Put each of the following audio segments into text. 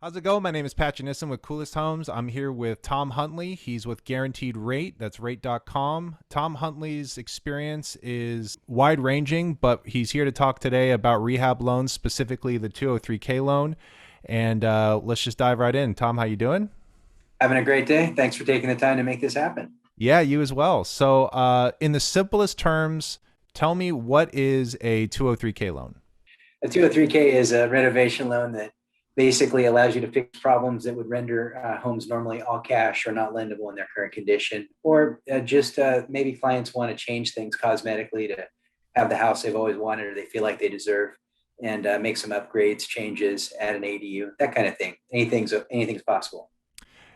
How's it going? My name is Patrick Nissim with Coolest Homes. I'm here with Tom Huntley. He's with Guaranteed Rate. That's rate.com. Tom Huntley's experience is wide ranging, but he's here to talk today about rehab loans, specifically the 203K loan. And let's just dive right in. Tom, how you doing? Having a great day. Thanks for taking the time to make this happen. Yeah, you as well. So in the simplest terms, tell me, what is a 203K loan? A 203K is a renovation loan that basically allows you to fix problems that would render homes normally all cash or not lendable in their current condition, or just maybe clients want to change things cosmetically to have the house they've always wanted or they feel like they deserve, and make some upgrades, changes, add an ADU, that kind of thing. Anything's possible.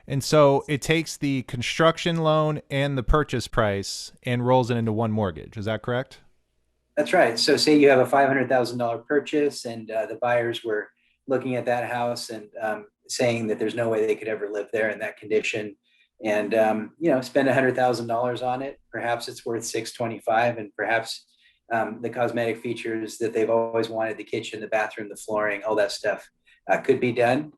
And so it takes the construction loan and the purchase price and rolls it into one mortgage. Is that correct? That's right. So say you have a $500,000 purchase, and the buyers were looking at that house and saying that there's no way they could ever live there in that condition, and spend $100,000 on it. Perhaps it's worth 625, and perhaps the cosmetic features that they've always wanted, the kitchen, the bathroom, the flooring, all that stuff could be done.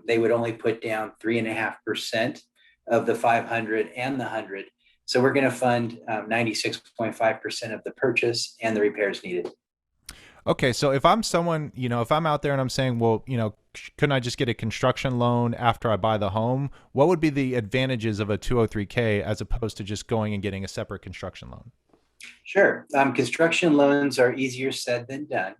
They would only put down 3.5% of the 500 and the 100. So we're going to fund 96.5% of the purchase and the repairs needed. Okay, so if I'm someone, if I'm out there and I'm saying, well, couldn't I just get a construction loan after I buy the home? What would be the advantages of a 203K as opposed to just going and getting a separate construction loan? Sure. Construction loans are easier said than done,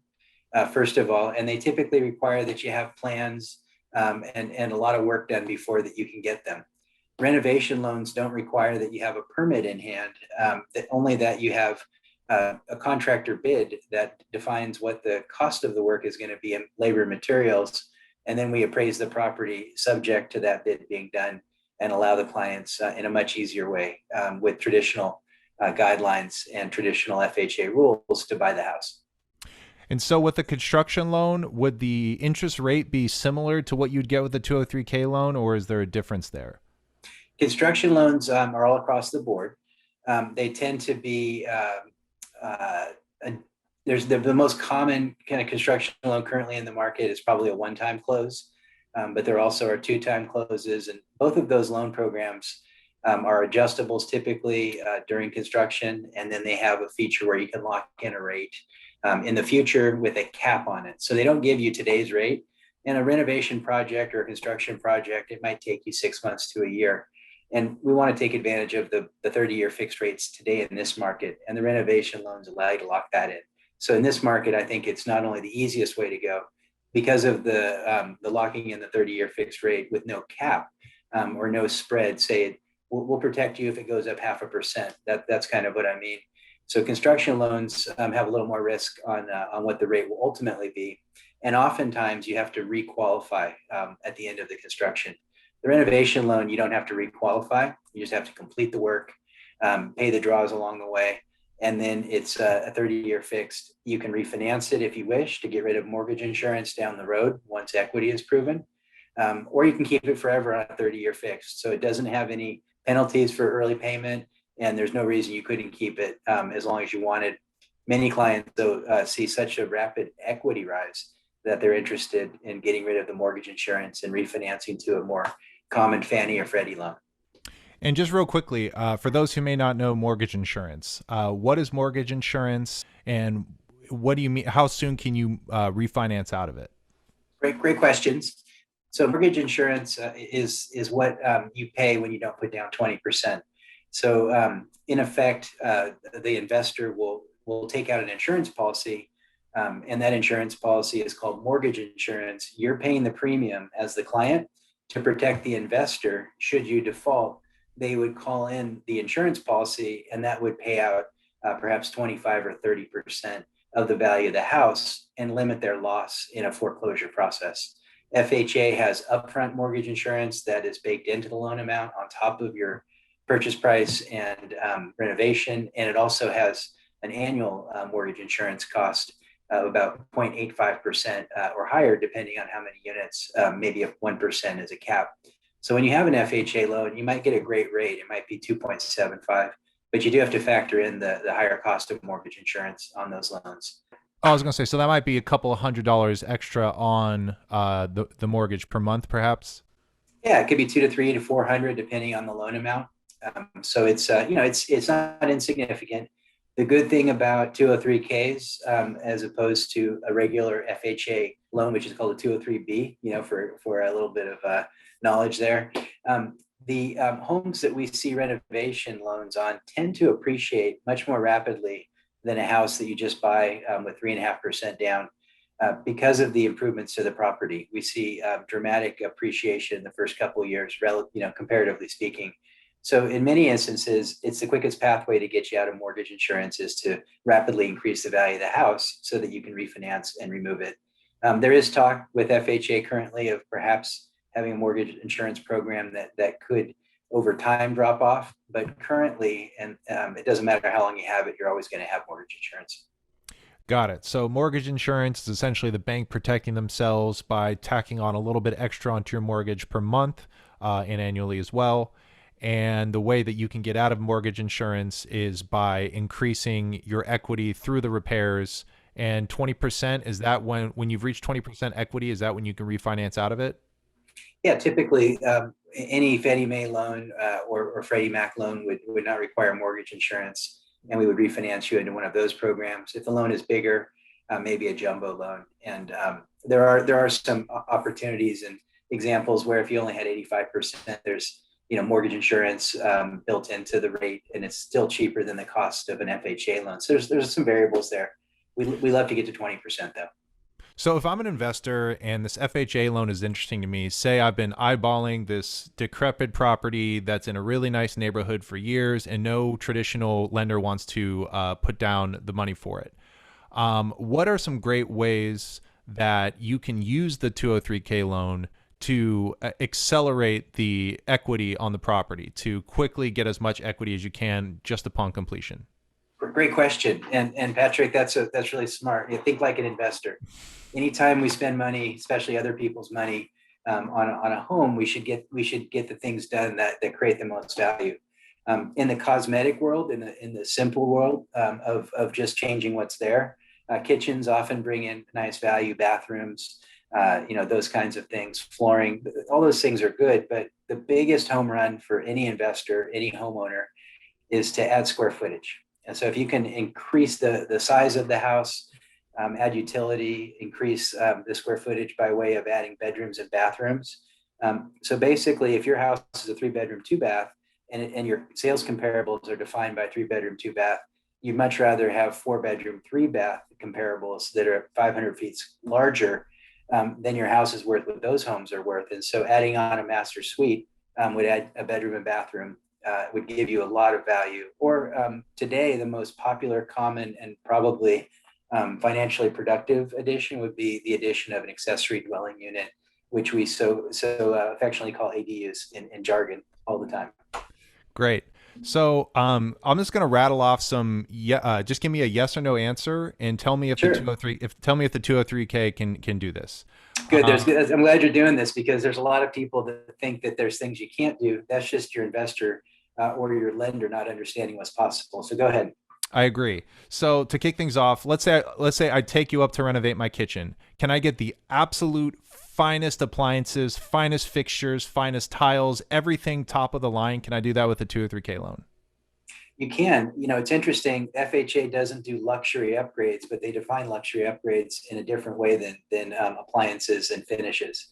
first of all, and they typically require that you have plans and a lot of work done before that you can get them. Renovation loans don't require that you have a permit in hand, that only that you have a contractor bid that defines what the cost of the work is going to be in labor and materials. And then we appraise the property subject to that bid being done and allow the clients in a much easier way with traditional guidelines and traditional FHA rules to buy the house. And so with a construction loan, would the interest rate be similar to what you'd get with a 203K loan, or is there a difference there? Construction loans are all across the board. They tend to be a, there's the most common kind of construction loan currently in the market is probably a one-time close, but there also are two-time closes, and both of those loan programs are adjustables typically during construction, and then they have a feature where you can lock in a rate in the future with a cap on it. So they don't give you today's rate. In a renovation project or a construction project, it might take you 6 months to a year. And we want to take advantage of the 30-year fixed rates today in this market, and the renovation loans allow you to lock that in. So in this market, I think it's not only the easiest way to go because of the locking in the 30-year fixed rate with no cap or no spread. Say we'll protect you if it goes up 0.5%. That's kind of what I mean. So construction loans have a little more risk on what the rate will ultimately be, and oftentimes you have to requalify at the end of the construction. The renovation loan, you don't have to requalify. You just have to complete the work, pay the draws along the way, and then it's a 30-year fixed. You can refinance it if you wish to get rid of mortgage insurance down the road once equity is proven, or you can keep it forever on a 30-year fixed. So it doesn't have any penalties for early payment, and there's no reason you couldn't keep it as long as you wanted. Many clients, though, see such a rapid equity rise that they're interested in getting rid of the mortgage insurance and refinancing to a more common Fannie or Freddie loan. And just real quickly, for those who may not know mortgage insurance, what is mortgage insurance, and what do you mean? How soon can you refinance out of it? Great questions. So mortgage insurance is what you pay when you don't put down 20%. So in effect, the investor will take out an insurance policy, and that insurance policy is called mortgage insurance. You're paying the premium as the client to protect the investor. Should you default, they would call in the insurance policy, and that would pay out perhaps 25 or 30% of the value of the house and limit their loss in a foreclosure process. FHA has upfront mortgage insurance that is baked into the loan amount on top of your purchase price and renovation, and it also has an annual mortgage insurance cost of about 0.85% or higher, depending on how many units, maybe if 1% is a cap. So when you have an FHA loan, you might get a great rate. It might be 2.75, but you do have to factor in the higher cost of mortgage insurance on those loans. Oh, I was gonna say, so that might be a couple of $100 extra on the mortgage per month, perhaps. Yeah, it could be 2 to 3 to 400 depending on the loan amount. So it's it's not insignificant. The good thing about 203Ks, as opposed to a regular FHA loan, which is called a 203B, for a little bit of knowledge there. The homes that we see renovation loans on tend to appreciate much more rapidly than a house that you just buy with 3.5% down. Because of the improvements to the property, we see dramatic appreciation in the first couple of years, comparatively speaking. So in many instances, it's the quickest pathway to get you out of mortgage insurance is to rapidly increase the value of the house so that you can refinance and remove it. There is talk with FHA currently of perhaps having a mortgage insurance program that could over time drop off, but currently, and it doesn't matter how long you have it, you're always going to have mortgage insurance. Got it. So mortgage insurance is essentially the bank protecting themselves by tacking on a little bit extra onto your mortgage per month and annually as well. And the way that you can get out of mortgage insurance is by increasing your equity through the repairs. And 20%, is that when you've reached 20% equity, is that when you can refinance out of it? Yeah, typically any Fannie Mae loan or Freddie Mac loan would not require mortgage insurance, and we would refinance you into one of those programs. If the loan is bigger, maybe a jumbo loan. And there are some opportunities and examples where if you only had 85%, there's mortgage insurance built into the rate, and it's still cheaper than the cost of an FHA loan. So there's some variables there. We love to get to 20% though. So if I'm an investor and this FHA loan is interesting to me, say I've been eyeballing this decrepit property that's in a really nice neighborhood for years and no traditional lender wants to put down the money for it. What are some great ways that you can use the 203K loan to accelerate the equity on the property, to quickly get as much equity as you can just upon completion? Great question, and Patrick, that's really smart. You think like an investor. Anytime we spend money, especially other people's money, on a home, we should get the things done that create the most value. In the cosmetic world, in the simple world of just changing what's there, kitchens often bring in nice value, bathrooms, those kinds of things, flooring, all those things are good. But the biggest home run for any investor, any homeowner, is to add square footage. And so if you can increase the size of the house, add utility, increase the square footage by way of adding bedrooms and bathrooms. So basically, if your house is a 3 bedroom, 2 bath, and your sales comparables are defined by 3 bedroom, 2 bath, you'd much rather have 4 bedroom, 3 bath comparables that are 500 feet larger than your house is worth, what those homes are worth. And so adding on a master suite would add a bedroom and bathroom, would give you a lot of value. Or today, the most popular, common, and probably financially productive addition would be the addition of an accessory dwelling unit, which we so affectionately call ADUs in jargon all the time. Great. So I'm just going to rattle off some. Just give me a yes or no answer, and tell me if the Sure. 203 if tell me if the 203K can do this. Good. Um, I'm glad you're doing this because there's a lot of people that think that there's things you can't do. That's just your investor or your lender not understanding what's possible. So go ahead. I agree. So to kick things off, let's say I take you up to renovate my kitchen. Can I get the absolute finest appliances, finest fixtures, finest tiles, everything top of the line? Can I do that with a 203K loan? You can. It's interesting. FHA doesn't do luxury upgrades, but they define luxury upgrades in a different way than appliances and finishes.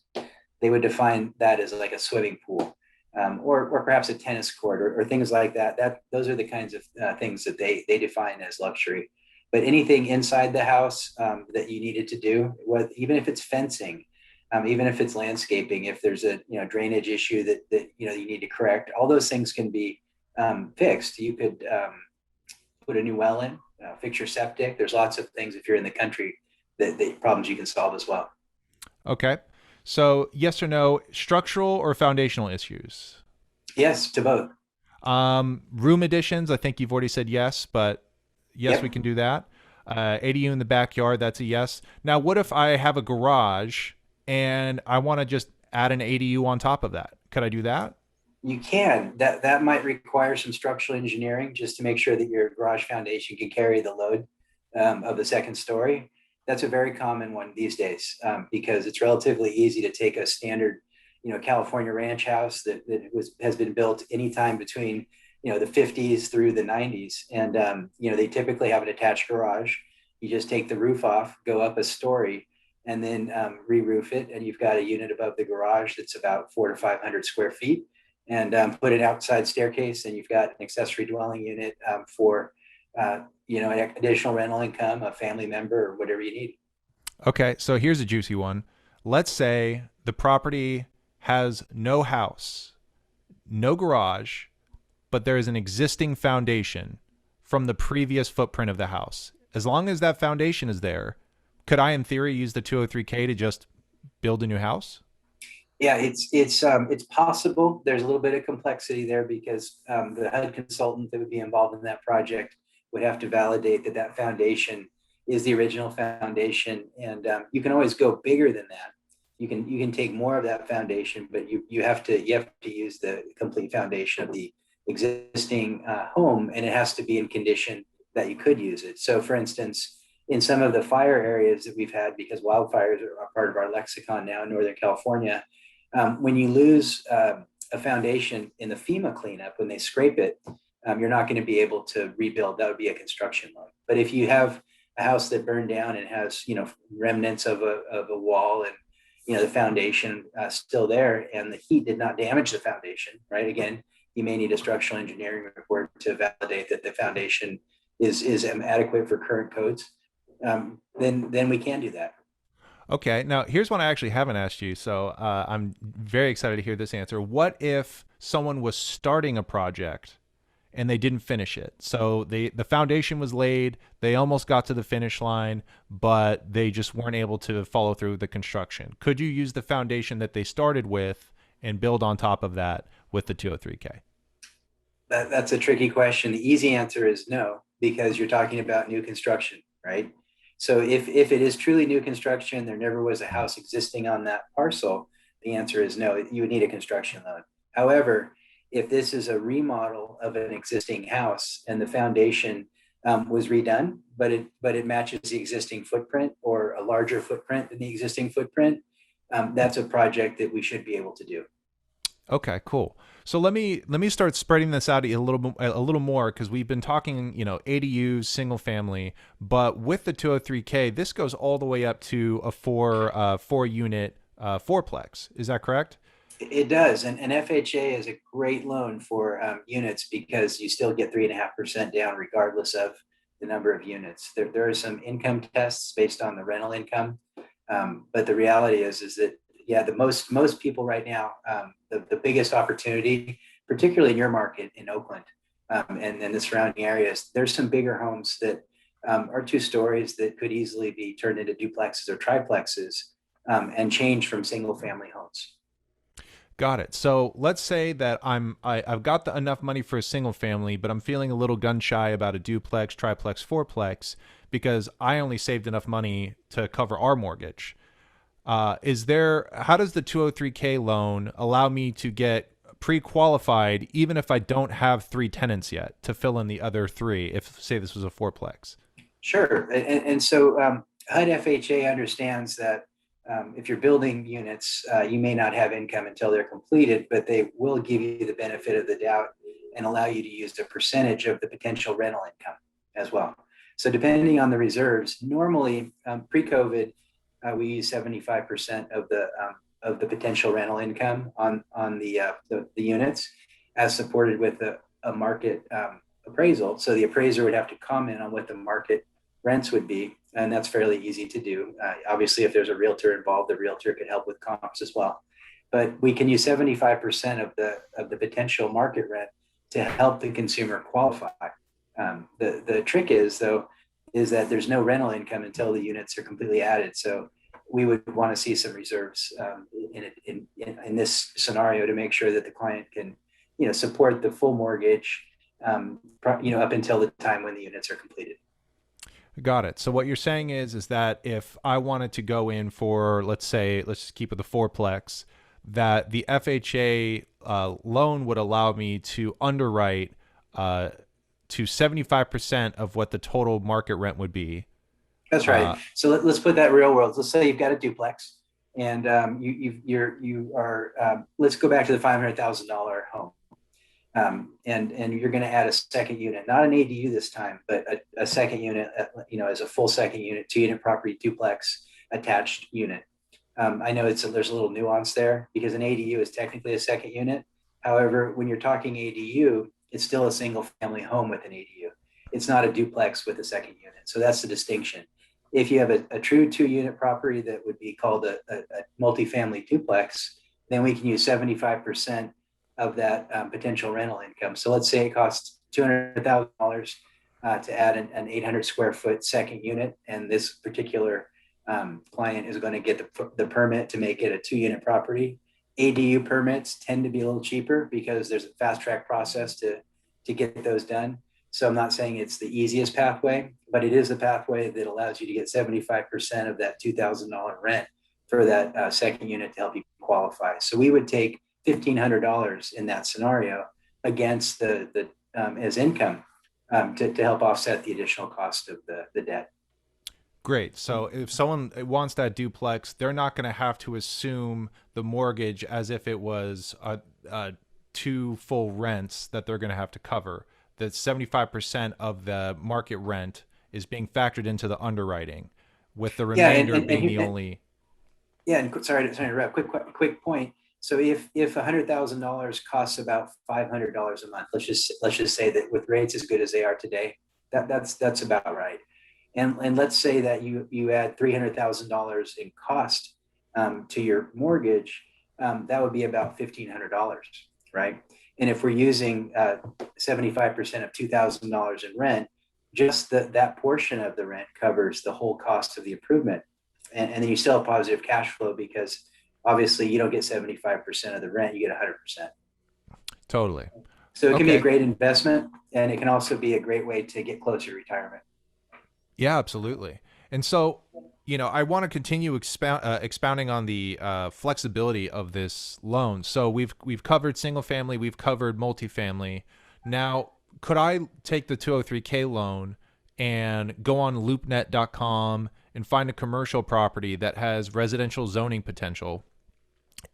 They would define that as like a swimming pool, or perhaps a tennis court, or things like that. Those are the kinds of things that they define as luxury. But anything inside the house that you needed to do, even if it's fencing, even if it's landscaping, if there's a drainage issue that you need to correct, all those things can be fixed. You could put a new well in, fix your septic. There's lots of things if you're in the country that problems you can solve as well. Okay. So yes or no, structural or foundational issues? Yes, to both. Room additions, I think you've already said yes, but yes, we Yep. can do that. ADU in the backyard, that's a yes. Now, what if I have a garage and I want to just add an ADU on top of that? Could I do that? You can. That might require some structural engineering just to make sure that your garage foundation can carry the load of the second story. That's a very common one these days, because it's relatively easy to take a standard, California ranch house that has been built anytime between, the 50s through the 90s. And, they typically have an attached garage. You just take the roof off, go up a story, and then re-roof it. And you've got a unit above the garage that's about 400 to 500 square feet, and put an outside staircase. And you've got an accessory dwelling unit for, an additional rental income, a family member, or whatever you need. Okay, so here's a juicy one. Let's say the property has no house, no garage, but there is an existing foundation from the previous footprint of the house. As long as that foundation is there, could I, in theory, use the 203K to just build a new house? Yeah, it's possible. There's a little bit of complexity there because the HUD consultant that would be involved in that project would have to validate that that foundation is the original foundation, and you can always go bigger than that. You can take more of that foundation, but you have to use the complete foundation of the existing home, and it has to be in condition that you could use it. So, for instance, in some of the fire areas that we've had, because wildfires are part of our lexicon now in Northern California, when you lose a foundation in the FEMA cleanup, when they scrape it, you're not going to be able to rebuild. That would be a construction loan. But if you have a house that burned down and has, remnants of a wall, and the foundation still there, and the heat did not damage the foundation, right? Again, you may need a structural engineering report to validate that the foundation is adequate for current codes. Then we can do that. Okay, now here's one I actually haven't asked you, so I'm very excited to hear this answer. What if someone was starting a project and they didn't finish it? So the foundation was laid, they almost got to the finish line, but they just weren't able to follow through with the construction. Could you use the foundation that they started with and build on top of that with the 203K? That's a tricky question. The easy answer is no, because you're talking about new construction, right? So if it is truly new construction, there never was a house existing on that parcel, the answer is no, you would need a construction loan. However, if this is a remodel of an existing house and the foundation was redone, but it matches the existing footprint or a larger footprint than the existing footprint, that's a project that we should be able to do. Okay, cool. So let me start spreading this out a little more, because we've been talking, ADUs, single family, but with the 203K, this goes all the way up to a four unit fourplex. Is that correct? It does, and FHA is a great loan for units because you still get 3.5% down regardless of the number of units. There are some income tests based on the rental income, but the reality is that, yeah, the most people right now, the biggest opportunity, particularly in your market in Oakland, and then the surrounding areas, there's some bigger homes that are 2 stories that could easily be turned into duplexes or triplexes, and change from single family homes. Got it. So let's say that I've got enough money for a single family, but I'm feeling a little gun shy about a duplex, triplex, fourplex because I only saved enough money to cover our mortgage. How does the 203K loan allow me to get pre-qualified even if I don't have 3 tenants yet to fill in the other three, if say this was a fourplex? Sure. And so HUD FHA understands that if you're building units, you may not have income until they're completed, but they will give you the benefit of the doubt and allow you to use a percentage of the potential rental income as well. So depending on the reserves, normally pre-COVID, we use 75% of the potential rental income on the units, as supported with a market appraisal. So the appraiser would have to comment on what the market rents would be, and that's fairly easy to do. Obviously, if there's a realtor involved, the realtor could help with comps as well. But we can use 75% of the potential market rent to help the consumer qualify. The trick is though is that there's no rental income until the units are completely added. So we would want to see some reserves in this scenario to make sure that the client can support the full mortgage up until the time when the units are completed. Got it. So what you're saying is that if I wanted to go in for, let's just keep with the fourplex, that the FHA loan would allow me to underwrite to 75% of what the total market rent would be, That's right. So let's put that real world. Let's say you've got a duplex, and you are. Let's go back to the $500,000 home, and you're going to add a second unit, not an ADU this time, but a second unit. As a full second unit, 2-unit property duplex attached unit. I know there's a little nuance there because an ADU is technically a second unit. However, when you're talking ADU, it's still a single family home with an ADU. It's not a duplex with a second unit. So that's the distinction. If you have a true 2-unit property that would be called a multifamily duplex, then we can use 75% of that potential rental income. So let's say it costs $200,000 to add an 800 square foot second unit, and this particular client is going to get the permit to make it a 2-unit property. ADU permits tend to be a little cheaper because there's a fast track process to get those done. So I'm not saying it's the easiest pathway, but it is a pathway that allows you to get 75% of that $2,000 rent for that second unit to help you qualify. So we would take $1,500 in that scenario against the as income to help offset the additional cost of the debt. Great. So if someone wants that duplex, they're not going to have to assume the mortgage as if it was two full rents that they're going to have to cover. That 75% of the market rent is being factored into the underwriting, with the remainder being the only. Yeah, and sorry to interrupt. Quick point. So if $100,000 costs about $500 a month, let's just say that with rates as good as they are today, that's about right. And let's say that you add $300,000 in cost to your mortgage, that would be about $1,500, right? And if we're using 75% of $2,000 in rent, just that portion of the rent covers the whole cost of the improvement. And then you still have positive cash flow because obviously you don't get 75% of the rent, you get 100%. Totally. So it can be a great investment, and it can also be a great way to get closer to retirement. Yeah, absolutely. And so, I want to continue expounding on the flexibility of this loan. So we've covered single family, we've covered multifamily. Now, could I take the 203K loan and go on loopnet.com and find a commercial property that has residential zoning potential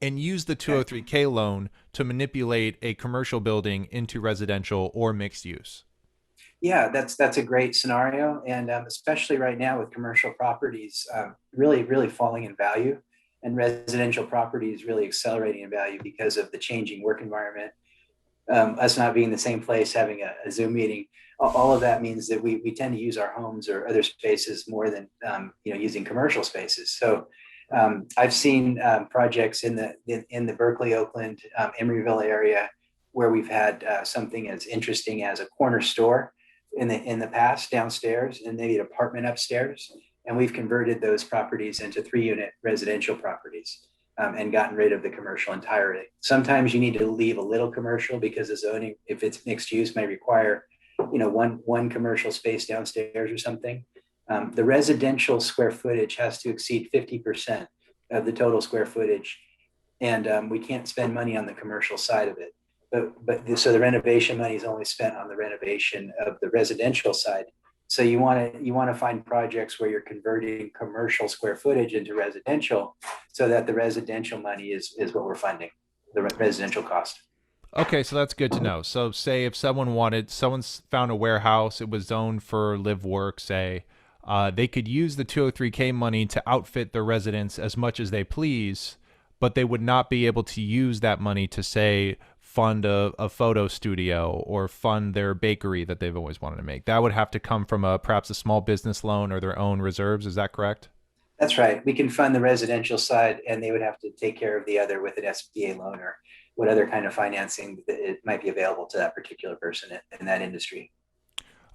and use the 203K loan to manipulate a commercial building into residential or mixed use? Yeah, that's a great scenario, and especially right now with commercial properties really falling in value, and residential properties really accelerating in value because of the changing work environment. Us not being in the same place, having a Zoom meeting, all of that means that we tend to use our homes or other spaces more than using commercial spaces. So I've seen projects in the Berkeley, Oakland, Emeryville area where we've had something as interesting as a corner store in the past downstairs and maybe an apartment upstairs, and we've converted those properties into 3-unit residential properties and gotten rid of the commercial entirely. Sometimes you need to leave a little commercial because the zoning, if it's mixed use, may require one commercial space downstairs or something. The residential square footage has to exceed 50% of the total square footage, and we can't spend money on the commercial side of it. So the renovation money is only spent on the renovation of the residential side. So you want to find projects where you're converting commercial square footage into residential, so that the residential money is what we're funding, the residential cost. Okay, so that's good to know. So say if someone's found a warehouse, it was zoned for live work, say, they could use the 203K money to outfit their residence as much as they please, but they would not be able to use that money to, say, fund a photo studio or fund their bakery that they've always wanted to make. That would have to come from perhaps a small business loan or their own reserves. Is that correct? That's right. We can fund the residential side, and they would have to take care of the other with an SBA loan or what other kind of financing that it might be available to that particular person in that industry.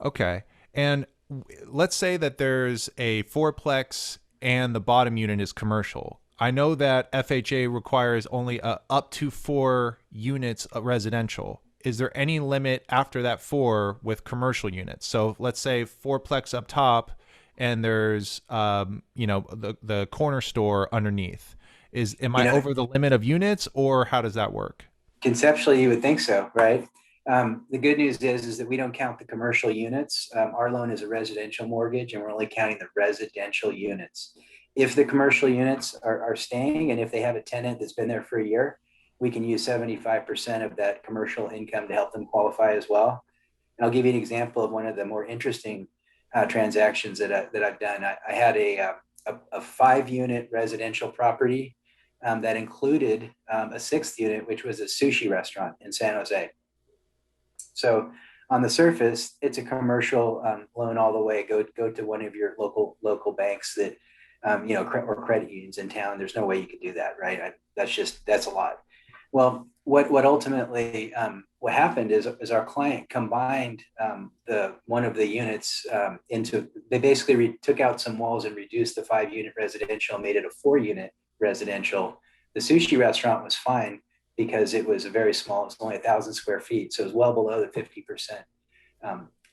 Okay. And let's say that there's a fourplex and the bottom unit is commercial. I know that FHA requires only up to 4 units of residential. Is there any limit after that 4 with commercial units? So let's say fourplex up top, and there's the corner store underneath. Am I over the limit of units, or how does that work? Conceptually, you would think so, right? The good news is that we don't count the commercial units. Our loan is a residential mortgage, and we're only counting the residential units. If the commercial units are staying, and if they have a tenant that's been there for a year, we can use 75% of that commercial income to help them qualify as well. And I'll give you an example of one of the more interesting transactions that I've done. I had a 5-unit residential property that included a 6th unit, which was a sushi restaurant in San Jose. So on the surface, it's a commercial loan all the way. Go to one of your local banks that or credit unions in town. There's no way you could do that, right? That's a lot. Well, what ultimately what happened is our client combined the one of the units into. They basically took out some walls and reduced the 5-unit residential, made it a 4-unit residential. The sushi restaurant was fine because it was a very small. It's only 1,000 square feet, so it was well below the 50%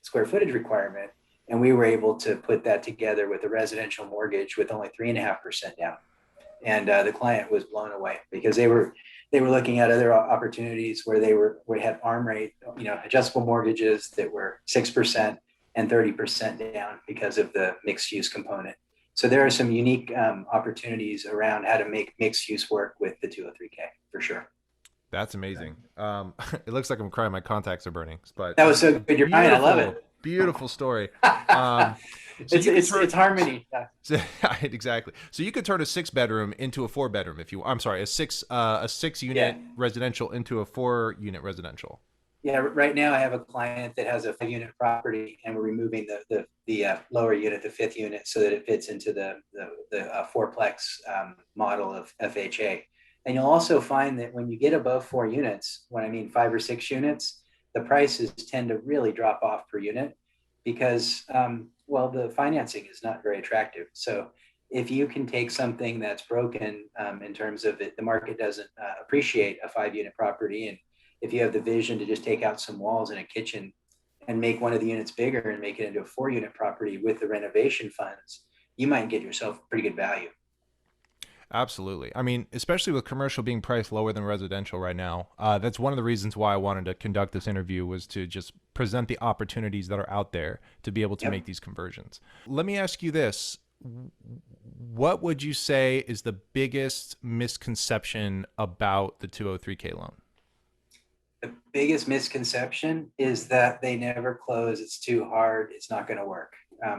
square footage requirement. And we were able to put that together with a residential mortgage with only 3.5% down. And the client was blown away because they were looking at other opportunities where we had ARM rate, adjustable mortgages that were 6% and 30% down because of the mixed use component. So there are some unique opportunities around how to make mixed use work with the 203K for sure. That's amazing. It looks like I'm crying. My contacts are burning, but That was so good. You're crying. I love it. Beautiful story. It's harmony. So, exactly. So you could turn a 6-bedroom into a 4-bedroom if you. I'm sorry, a 6-unit residential into a 4-unit residential. Yeah. Right now, I have a client that has a 5-unit property, and we're removing the lower unit, the 5th unit, so that it fits into the fourplex model of FHA. And you'll also find that when you get above 4 units, when I mean 5 or 6 units, the prices tend to really drop off per unit because, the financing is not very attractive. So if you can take something that's broken in terms of it, the market doesn't appreciate a 5-unit property. And if you have the vision to just take out some walls and a kitchen and make one of the units bigger and make it into a 4-unit property with the renovation funds, you might get yourself pretty good value. Absolutely. I mean, especially with commercial being priced lower than residential right now. That's one of the reasons why I wanted to conduct this interview, was to just present the opportunities that are out there to be able to make these conversions. Let me ask you this. What would you say is the biggest misconception about the 203K loan? The biggest misconception is that they never close. It's too hard. It's not going to work.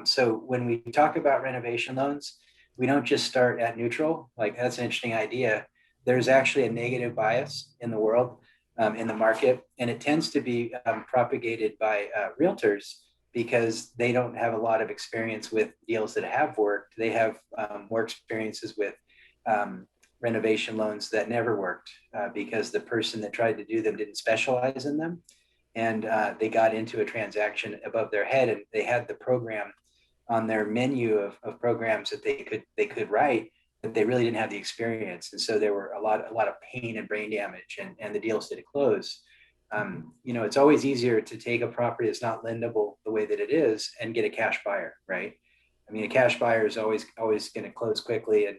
So when we talk about renovation loans, we don't just start at neutral. Like, that's an interesting idea. There's actually a negative bias in the world, in the market, and it tends to be propagated by realtors because they don't have a lot of experience with deals that have worked. They have more experiences with renovation loans that never worked because the person that tried to do them didn't specialize in them, and they got into a transaction above their head, and they had the program on their menu of programs that they could write, but they really didn't have the experience. And so there were a lot of pain and brain damage, and the deals didn't close. It's always easier to take a property that's not lendable the way that it is and get a cash buyer, right? I mean, a cash buyer is always going to close quickly, and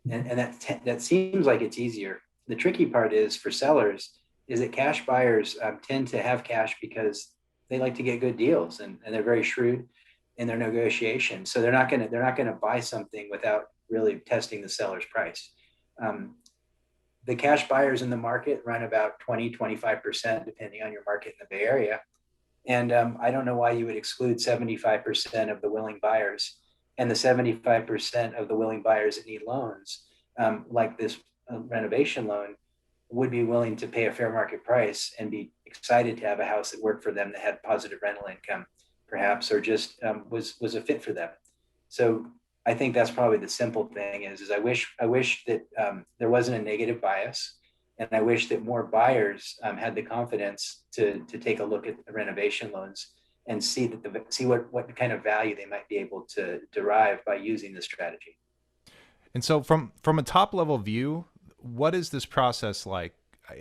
that seems like it's easier. The tricky part is for sellers is that cash buyers tend to have cash because they like to get good deals, and they're very shrewd in their negotiation. So they're not going to buy something without really testing the seller's price. The cash buyers in the market run about 20-25%, depending on your market in the Bay Area. And I don't know why you would exclude 75% of the willing buyers, and the 75% of the willing buyers that need loans, like this renovation loan, would be willing to pay a fair market price and be excited to have a house that worked for them, that had positive rental income, perhaps, or just was a fit for them. So I think that's probably the simple thing is I wish that there wasn't a negative bias, and I wish that more buyers had the confidence to take a look at the renovation loans and see what kind of value they might be able to derive by using this strategy. And so from a top level view, what is this process like?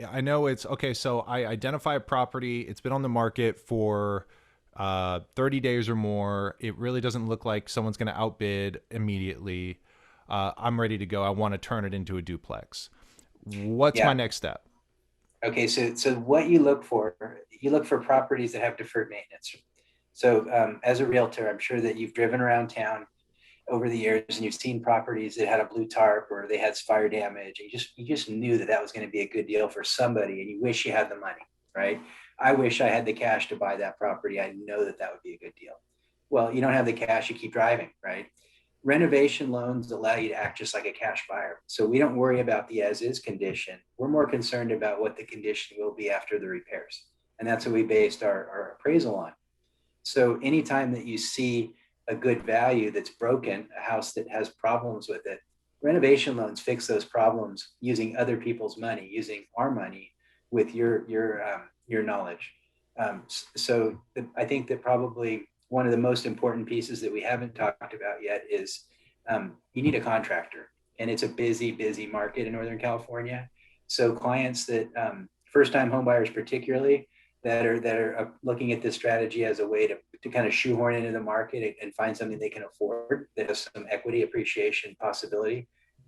I know it's okay. So I identify a property. It's been on the market for 30 days or more. It really doesn't look like someone's going to outbid immediately. I'm ready to go. I want to turn it into a duplex. What's my next step? Okay, so what you look for properties that have deferred maintenance. So as a realtor, I'm sure that you've driven around town over the years and you've seen properties that had a blue tarp or they had fire damage. And you just knew that that was going to be a good deal for somebody, and you wish you had the money, right? I wish I had the cash to buy that property. I know that that would be a good deal. Well, you don't have the cash, you keep driving, right? Renovation loans allow you to act just like a cash buyer. So we don't worry about the as is condition. We're more concerned about what the condition will be after the repairs. And that's what we based our appraisal on. So anytime that you see a good value that's broken, a house that has problems with it, renovation loans fix those problems using other people's money, using our money with your knowledge. So I think that probably one of the most important pieces that we haven't talked about yet is you need a contractor, and it's a busy market in Northern California. So clients that first-time homebuyers, particularly, that are looking at this strategy as a way to kind of shoehorn into the market and find something they can afford that has some equity appreciation possibility.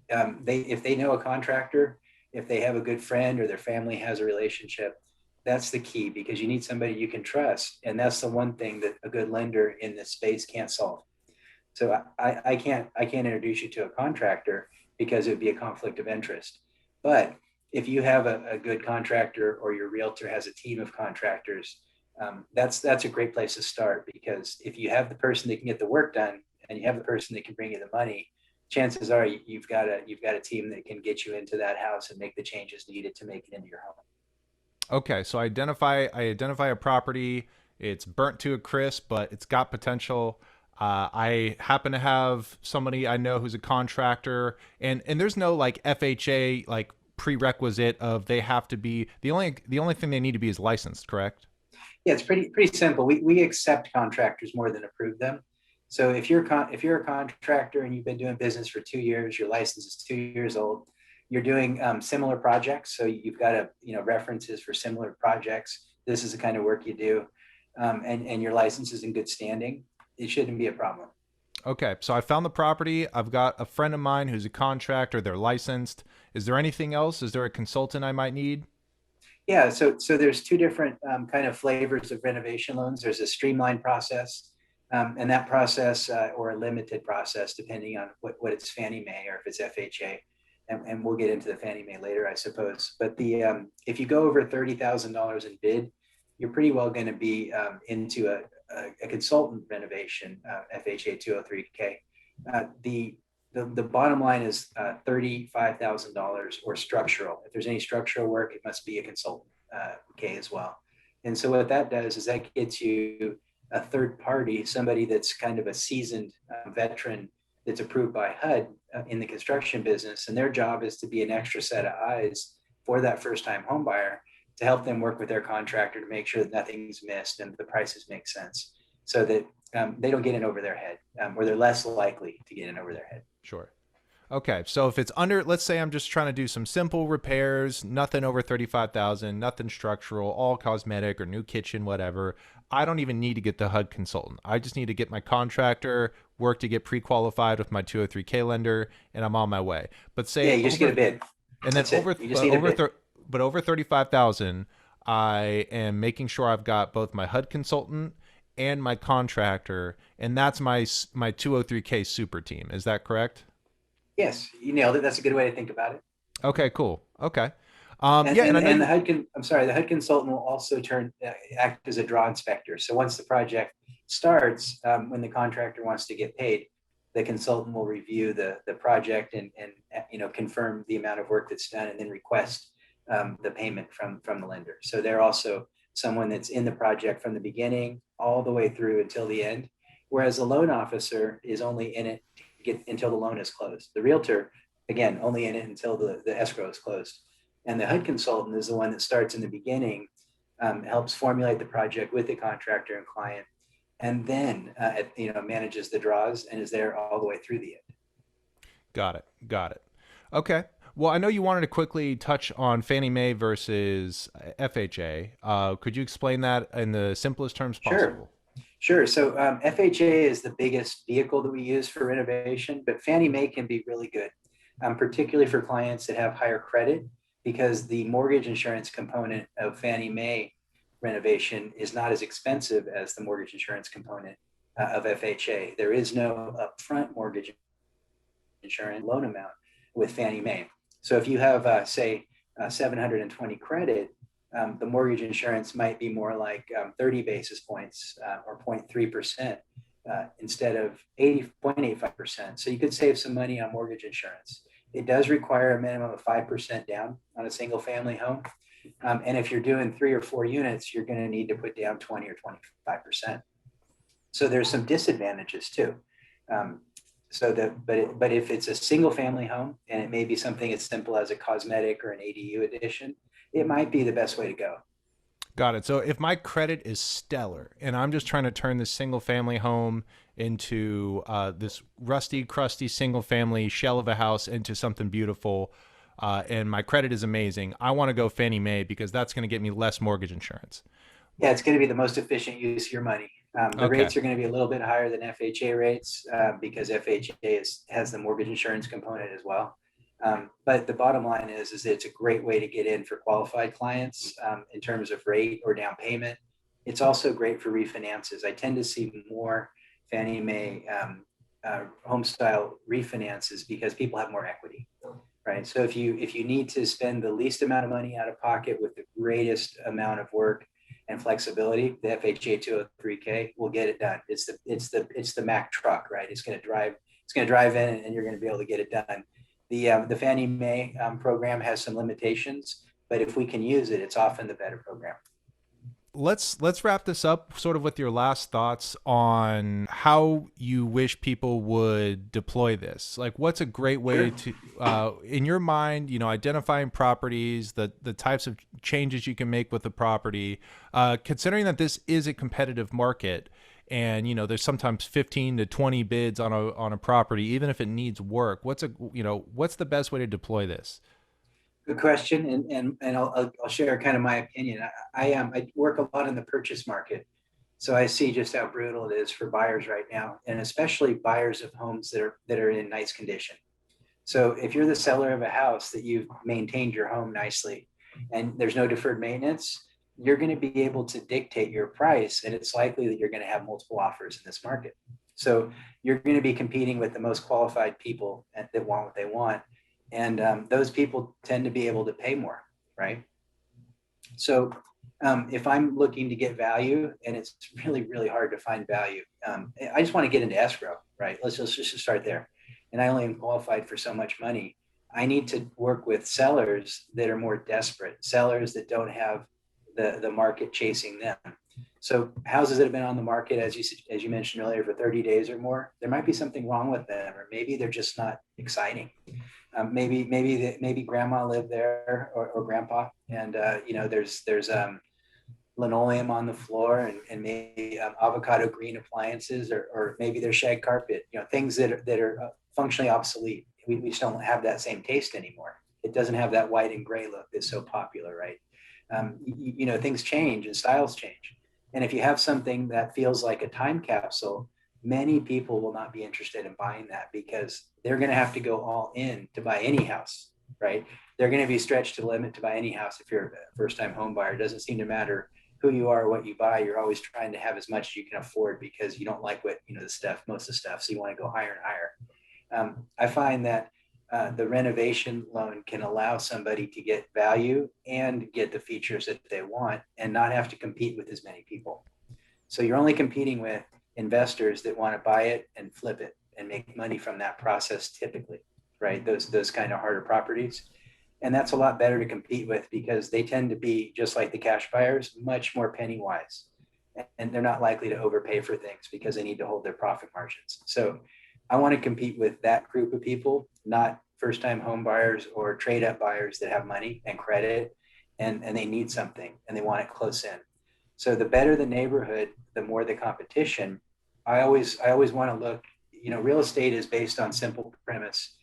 If they know a contractor, if they have a good friend or their family has a relationship, that's the key, because you need somebody you can trust, and that's the one thing that a good lender in this space can't solve. So I can't introduce you to a contractor because it would be a conflict of interest. But if you have a good contractor, or your realtor has a team of contractors, that's a great place to start, because if you have the person that can get the work done and you have the person that can bring you the money, chances are you've got a team that can get you into that house and make the changes needed to make it into your home. Okay, so I identify a property. It's burnt to a crisp, but it's got potential. I happen to have somebody I know who's a contractor, and there's no like FHA like prerequisite of they have to be the only thing they need to be is licensed, correct? Yeah, it's pretty simple. We accept contractors more than approve them. So if you're a contractor and you've been doing business for 2 years, your license is 2 years old, you're doing similar projects, so you've got references for similar projects. This is the kind of work you do, and your license is in good standing. It shouldn't be a problem. Okay, so I found the property. I've got a friend of mine who's a contractor. They're licensed. Is there anything else? Is there a consultant I might need? Yeah, so there's two different kind of flavors of renovation loans. There's a streamlined process, and that process, or a limited process, depending on what it's Fannie Mae or if it's FHA, and we'll get into the Fannie Mae later, I suppose. But the if you go over $30,000 in bid, you're pretty well going to be into a consultant renovation, FHA 203K. The bottom line is $35,000 or structural. If there's any structural work, it must be a consultant K as well. And so what that does is that gets you a third party, somebody that's kind of a seasoned veteran that's approved by HUD in the construction business. And their job is to be an extra set of eyes for that first time home buyer, to help them work with their contractor to make sure that nothing's missed and the prices make sense, so that they don't get in over their head, or they're less likely to get in over their head. Sure. Okay, so if it's under, let's say I'm just trying to do some simple repairs, nothing over 35,000, nothing structural, all cosmetic or new kitchen, whatever. I don't even need to get the HUD consultant. I just need to get my contractor, work to get pre-qualified with my 203K lender, and I'm on my way. But Yeah, say you just get a over, bid. and then That's it. over, You just but need a over, bid. thir- but over 35,000, I am making sure I've got both my HUD consultant and my contractor, and that's my 203K super team. Is that correct? Yes, you nailed it. That's a good way to think about it. Okay, cool. Okay. And Yeah, and and I know and the you. HUD consultant will also act as a draw inspector. So once the project starts, when the contractor wants to get paid, the consultant will review the project and confirm the amount of work that's done, and then request the payment from the lender. So they're also someone that's in the project from the beginning all the way through until the end. Whereas the loan officer is only in it to get until the loan is closed. The realtor, again, only in it until the escrow is closed. And the HUD consultant is the one that starts in the beginning, helps formulate the project with the contractor and client, and then manages the draws and is there all the way through the end. Got it. Got it. Okay. Well, I know you wanted to quickly touch on Fannie Mae versus FHA. Could you explain that in the simplest terms Sure. possible? Sure. So FHA is the biggest vehicle that we use for renovation, but Fannie Mae can be really good, particularly for clients that have higher credit because the mortgage insurance component of Fannie Mae renovation is not as expensive as the mortgage insurance component of FHA. There is no upfront mortgage insurance loan amount with Fannie Mae. So if you have, say, 720 credit, the mortgage insurance might be more like 30 basis points or 0.3% instead of 0.85%. So you could save some money on mortgage insurance. It does require a minimum of 5% down on a single family home. And if you're doing 3 or 4 units, you're going to need to put down 20 or 25%. So there's some disadvantages too. But if it's a single family home and it may be something as simple as a cosmetic or an ADU addition, it might be the best way to go. Got it. So if my credit is stellar and I'm just trying to turn this single family home into this rusty, crusty single family shell of a house into something beautiful, and my credit is amazing, I want to go Fannie Mae because that's going to get me less mortgage insurance. Yeah, it's going to be the most efficient use of your money. The Okay. rates are going to be a little bit higher than FHA rates because FHA has the mortgage insurance component as well. But the bottom line is that it's a great way to get in for qualified clients in terms of rate or down payment. It's also great for refinances. I tend to see more Fannie Mae home style refinances because people have more equity, right? So if you need to spend the least amount of money out of pocket with the greatest amount of work and flexibility, the FHA 203K will get it done. It's the Mack truck, right? It's going to drive in and you're going to be able to get it done. The Fannie Mae program has some limitations, but if we can use it, it's often the better program. Let's wrap this up sort of with your last thoughts on how you wish people would deploy this. Like, what's a great way to, in your mind, identifying properties, the types of changes you can make with the property, considering that this is a competitive market and, there's sometimes 15 to 20 bids on a property, even if it needs work. What's the best way to deploy this? Good question, and I'll share kind of my opinion. I work a lot in the purchase market, so I see just how brutal it is for buyers right now, and especially buyers of homes that are in nice condition. So if you're the seller of a house that you've maintained your home nicely, and there's no deferred maintenance, you're going to be able to dictate your price, and it's likely that you're going to have multiple offers in this market. So you're going to be competing with the most qualified people that want what they want. And those people tend to be able to pay more, right? So if I'm looking to get value and it's really, really hard to find value, I just want to get into escrow, right? Let's just start there. And I only am qualified for so much money. I need to work with sellers that are more desperate, sellers that don't have the market chasing them. So houses that have been on the market, as you mentioned earlier, for 30 days or more, there might be something wrong with them, or maybe they're just not exciting. Maybe grandma lived there or grandpa, and there's linoleum on the floor and maybe avocado green appliances, or maybe there's shag carpet, things that are functionally obsolete. We just don't have that same taste anymore. It doesn't have that white and gray look that's so popular, right? Things change and styles change. And if you have something that feels like a time capsule, many people will not be interested in buying that because they're going to have to go all in to buy any house, right? They're going to be stretched to the limit to buy any house. If you're a first-time home buyer, it doesn't seem to matter who you are or what you buy. You're always trying to have as much as you can afford because you don't like what, most of the stuff. So you want to go higher and higher. I find that the renovation loan can allow somebody to get value and get the features that they want and not have to compete with as many people. So you're only competing with investors that want to buy it and flip it and make money from that process typically, right? Those kind of harder properties. And that's a lot better to compete with because they tend to be, just like the cash buyers, much more penny wise. And they're not likely to overpay for things because they need to hold their profit margins. So I want to compete with that group of people, not first-time home buyers or trade-up buyers that have money and credit and they need something and they want it close in. So the better the neighborhood, the more the competition. I always want to look, real estate is based on simple premise.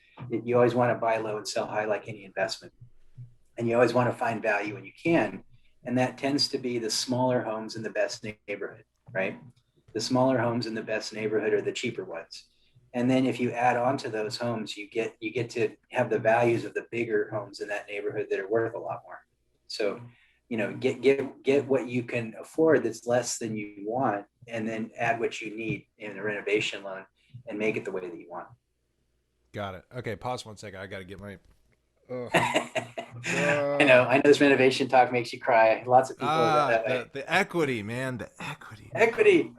You always want to buy low and sell high like any investment. And you always want to find value when you can. And that tends to be the smaller homes in the best neighborhood, right? The smaller homes in the best neighborhood are the cheaper ones. And then if you add on to those homes, you get to have the values of the bigger homes in that neighborhood that are worth a lot more. So, get what you can afford that's less than you want, and then add what you need in the renovation loan and make it the way that you want. Got it. Okay, pause 1 second. I got to get my. Ugh. I know this renovation talk makes you cry. Lots of people are that way. The equity, man, the equity. Equity.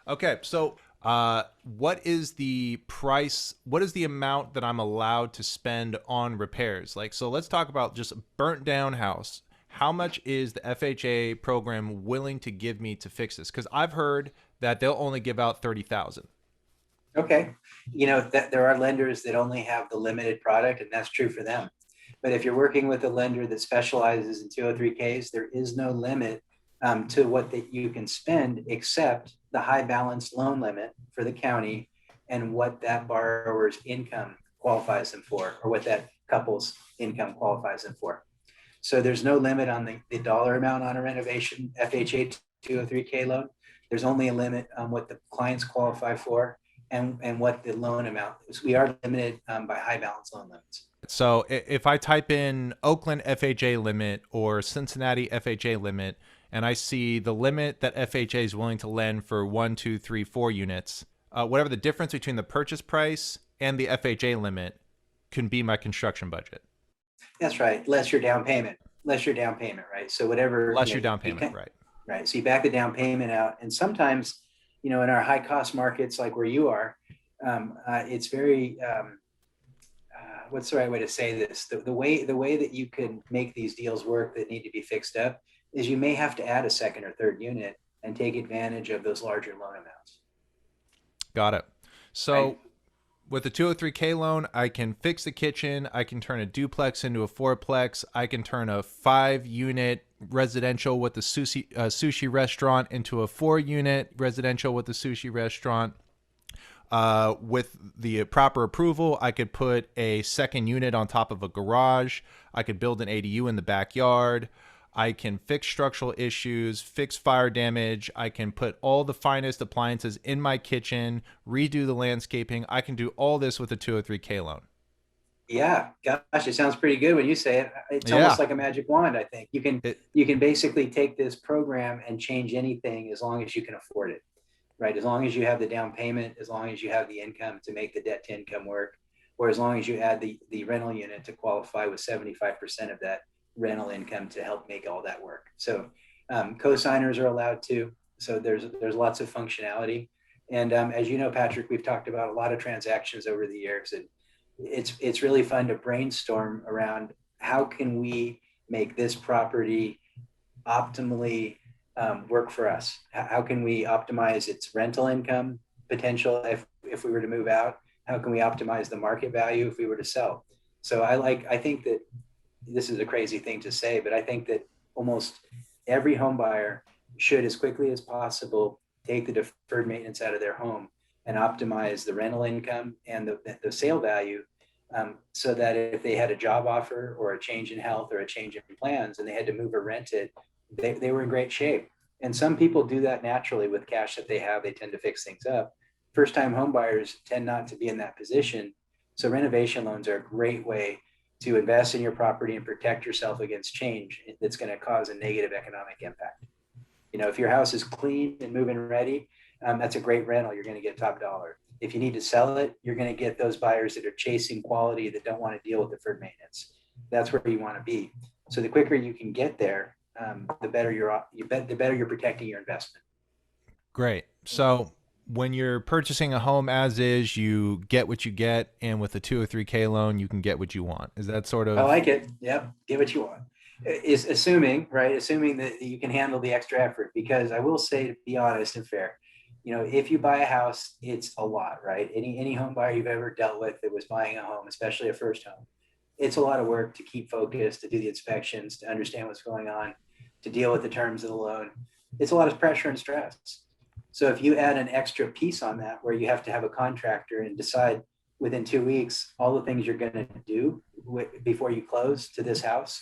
Okay, so what is the price? What is the amount that I'm allowed to spend on repairs? Like, so let's talk about just a burnt down house. How much is the FHA program willing to give me to fix this? Because I've heard that they'll only give out 30,000. Okay. That there are lenders that only have the limited product, and that's true for them. But if you're working with a lender that specializes in 203Ks, there is no limit to what that you can spend except the high balance loan limit for the county and what that borrower's income qualifies them for, or what that couple's income qualifies them for. So there's no limit on the dollar amount on a renovation FHA 203K loan. There's only a limit on what the clients qualify for and what the loan amount is. We are limited by high balance loan limits. So if I type in Oakland FHA limit or Cincinnati FHA limit, and I see the limit that FHA is willing to lend for 1, 2, 3, 4 units, whatever the difference between the purchase price and the FHA limit can be my construction budget. That's right. Less your down payment. Right? So whatever. Less your down payment, right? Right. So you back the down payment out, and sometimes, in our high cost markets like where you are, it's very. What's the right way to say this? The way that you can make these deals work that need to be fixed up is you may have to add a second or third unit and take advantage of those larger loan amounts. Got it. So Right? with the 203K loan, I can fix the kitchen. I can turn a duplex into a fourplex. I can turn a 5-unit residential with a sushi restaurant into a 4-unit residential with a sushi restaurant. With the proper approval, I could put a second unit on top of a garage. I could build an ADU in the backyard. I can fix structural issues, fix fire damage. I can put all the finest appliances in my kitchen, redo the landscaping. I can do all this with a 203K loan. Yeah, gosh, it sounds pretty good when you say it. It's Yeah. almost like a magic wand. I think you It, can basically take this program and change anything as long as you can afford it, right? As long as you have the down payment, as long as you have the income to make the debt to income work, or as long as you add the rental unit to qualify with 75% of that rental income to help make all that work. So co-signers are allowed to. So there's lots of functionality. And as you know, Patrick, we've talked about a lot of transactions over the years, and it's really fun to brainstorm around how can we make this property optimally work for us. How can we optimize its rental income potential if we were to move out? How can we optimize the market value if we were to sell? So I think that this is a crazy thing to say, but I think that almost every home buyer should, as quickly as possible, take the deferred maintenance out of their home and optimize the rental income and the sale value, so that if they had a job offer or a change in health or a change in plans and they had to move or rent it, they were in great shape. And some people do that naturally with cash that they have. They tend to fix things up. First time home buyers tend not to be in that position. So renovation loans are a great way to invest in your property and protect yourself against change that's going to cause a negative economic impact. If your house is clean and move-in ready, that's a great rental. You're going to get top dollar. If you need to sell it, you're going to get those buyers that are chasing quality, that don't want to deal with deferred maintenance. That's where you want to be. So the quicker you can get there, the better you're protecting your investment. Great. So when you're purchasing a home as is, you get what you get, and with a 203K loan, you can get what you want. Is that sort of? I like it. Yep. Get what you want. Is assuming that you can handle the extra effort, because I will say, to be honest and fair, if you buy a house, it's a lot, right? Any home buyer you've ever dealt with that was buying a home, especially a first home, it's a lot of work to keep focused, to do the inspections, to understand what's going on, to deal with the terms of the loan. It's a lot of pressure and stress. So if you add an extra piece on that, where you have to have a contractor and decide within 2 weeks all the things you're going to do before you close to this house,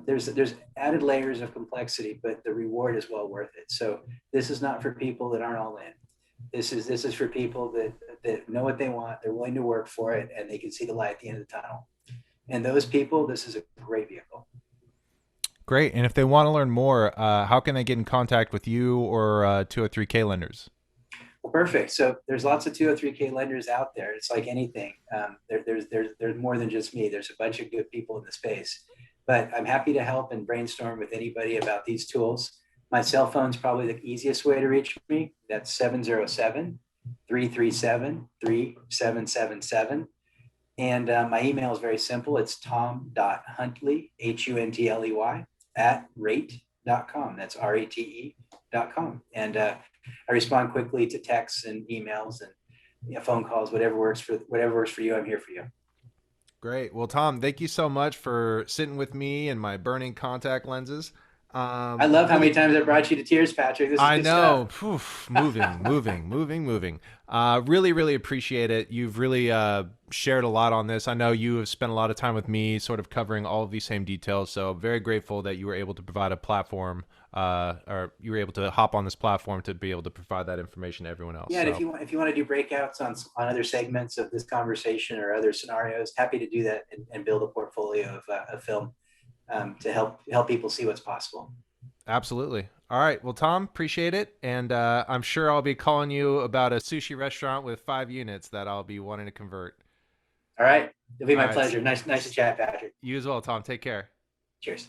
there's added layers of complexity, but the reward is well worth it. So this is not for people that aren't all in. This is for people that know what they want, they're willing to work for it, and they can see the light at the end of the tunnel. And those people, this is a great vehicle. Great. And if they want to learn more, how can they get in contact with you or 203K lenders? Well, perfect. So there's lots of 203K lenders out there. It's like anything. There's more than just me. There's a bunch of good people in the space. But I'm happy to help and brainstorm with anybody about these tools. My cell phone is probably the easiest way to reach me. That's 707-337-3777. And my email is very simple. It's tom.huntley, Huntley, at rate.com. That's rate.com. And I respond quickly to texts and emails and phone calls, whatever works for you. I'm here for you. Great. Well, Tom, thank you so much for sitting with me and my burning contact lenses. I love how many Really, times I brought you to tears, Patrick. This is I good stuff. know. Moving. Really, really appreciate it. You've really shared a lot on this. I know you have spent a lot of time with me, sort of covering all of these same details. So very grateful that you were able to provide a platform, or you were able to hop on this platform to be able to provide that information to everyone else. Yeah, and So if you want to do breakouts on other segments of this conversation or other scenarios, happy to do that and build a portfolio of film to help people see what's possible. absolutely. All right. Well, Tom, appreciate it. And I'm sure I'll be calling you about a sushi restaurant with 5 units that I'll be wanting to convert. All right, it'll be All my right. pleasure. Nice to chat, Patrick. You as well, Tom. Take care. Cheers.